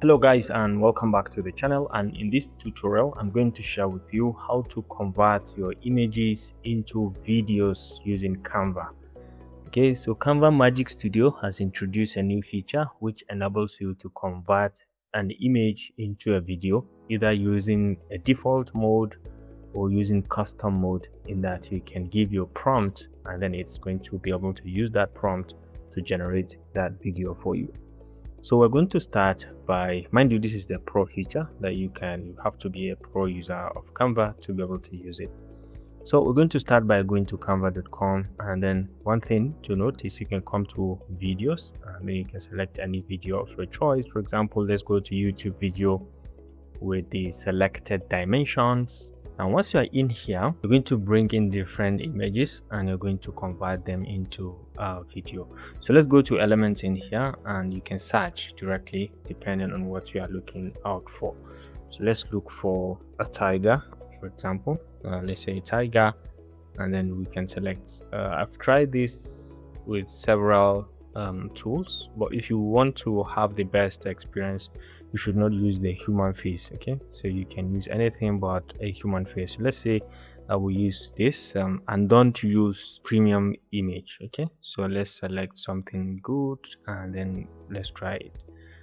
Hello guys, and welcome back to the channel. And in this tutorial I'm going to share with you how to convert your images into videos using Canva. Okay, so Canva Magic Studio has introduced a new feature which enables you to convert an image into a video, either using a default mode or using custom mode, in that you can give your prompt and then it's going to be able to use that prompt to generate that video for you. So we're going to start by, mind you, this is the pro feature that you have to be a pro user of Canva to be able to use it. So we're going to start by going to canva.com, and then one thing to note is you can come to videos and then you can select any video of your choice. For example, let's go to YouTube video with the selected dimensions. And once you are in here, you're going to bring in different images and you're going to convert them into a video. So let's go to elements in here and you can search directly depending on what you are looking out for. So let's look for a tiger, for example. Let's say a tiger, and then we can select. I've tried this with several tools, but if you want to have the best experience, you should not use the human face. Okay, so you can use anything but a human face. Let's say I will use this and don't use premium image. Okay, so let's select something good and then let's try it.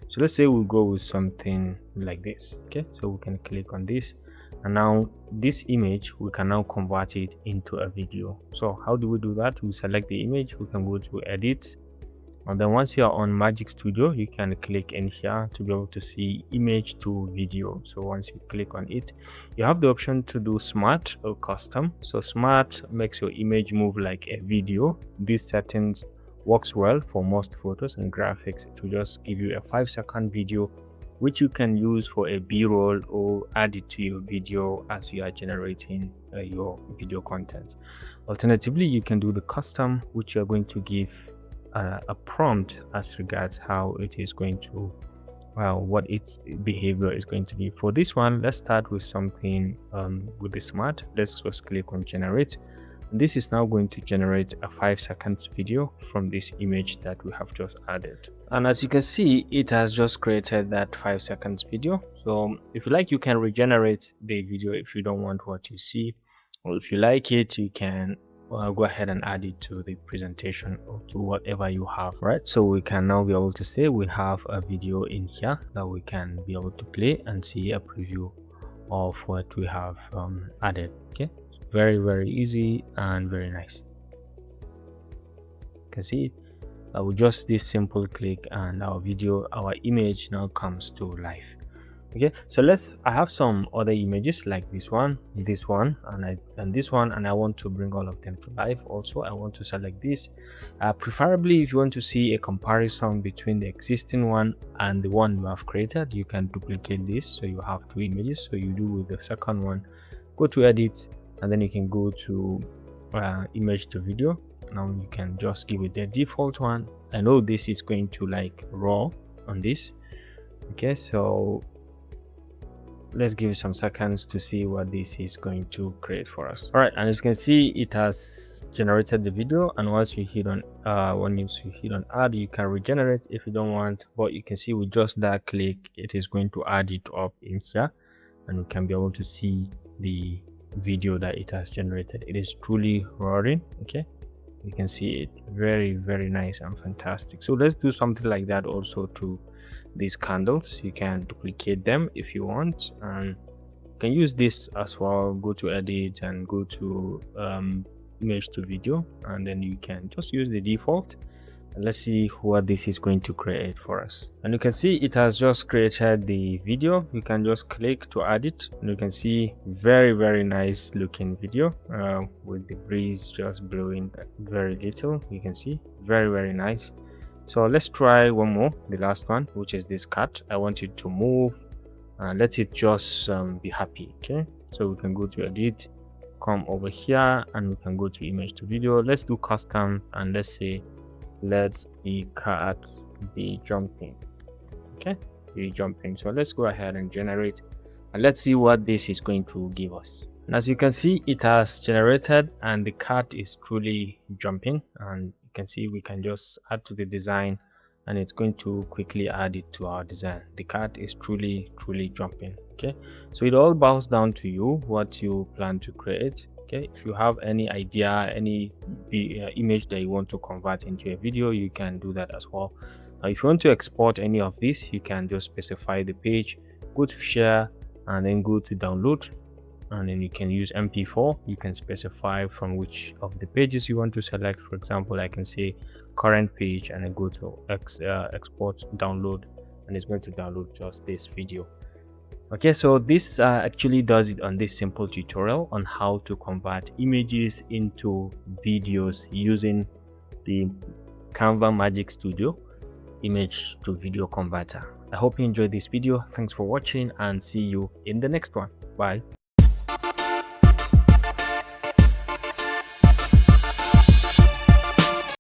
So let's say we'll go with something like this. Okay, so we can click on this, and now this image we can now convert it into a video. So how do we do that? We select the image, we can go to edit, and then once you are on Magic Studio you can click in here to be able to see image to video. So once you click on it, you have the option to do smart or custom. So smart makes your image move like a video. These settings works well for most photos and graphics. It will just give you a 5-second video which you can use for a b-roll or add it to your video as you are generating your video content. Alternatively, you can do the custom, which you're going to give a prompt as regards how it is going to, what its behavior is going to be. For this one, let's start with something with the smart. Let's just click on generate. This is now going to generate a 5-second video from this image that we have just added. And as you can see, it has just created that 5 seconds video. So if you like, you can regenerate the video if you don't want what you see, or if you like it, you can go ahead and add it to the presentation or to whatever you have, right? So we can now be able to say we have a video in here that we can be able to play and see a preview of what we have added. Okay, very easy and very nice. You can see it with just this simple click, and our video, our image now comes to life. Okay, so I have some other images like this one, and this one, and I want to bring all of them to life. Also, I want to select this. Preferably, if you want to see a comparison between the existing one and the one you have created, you can duplicate this, so you have 2 images. So you do with the second one, go to edit, and then you can go to image to video. Now you can just give it the default one. I know this is going to like raw on this. Okay, so let's give it some seconds to see what this is going to create for us. All right, and as you can see, it has generated the video, and once you hit on add, you can regenerate if you don't want, but you can see with just that click it is going to add it up in here, and we can be able to see the video that it has generated. It is truly roaring. Okay, you can see it, very nice and fantastic. So let's do something like that also to these candles. You can duplicate them if you want, and you can use this as well. Go to edit and go to image to video, and then you can just use the default, and let's see what this is going to create for us. And you can see it has just created the video. You can just click to add it, and you can see very nice looking video with the breeze just blowing very little. You can see very nice. So let's try one more, the last one, which is this cat. I want it to move and let it just be happy. Okay, so we can go to edit, come over here, and we can go to image to video. Let's do custom, and let's say let the cat be jumping. Okay, be jumping. So let's go ahead and generate, and let's see what this is going to give us. And as you can see, it has generated and the cat is truly jumping, and can see we can just add to the design and it's going to quickly add it to our design. The cat is truly jumping. Okay, so it all boils down to you what you plan to create. Okay, if you have any idea, any image that you want to convert into a video, you can do that as well. Now if you want to export any of this, you can just specify the page, go to share, and then go to download, and then you can use MP4. You can specify from which of the pages you want to select. For example, I can say current page, and then go to export download, and it's going to download just this video. Okay, so this actually does it on this simple tutorial on how to convert images into videos using the Canva Magic Studio image to video converter. I hope you enjoyed this video. Thanks for watching, and see you in the next one. Bye.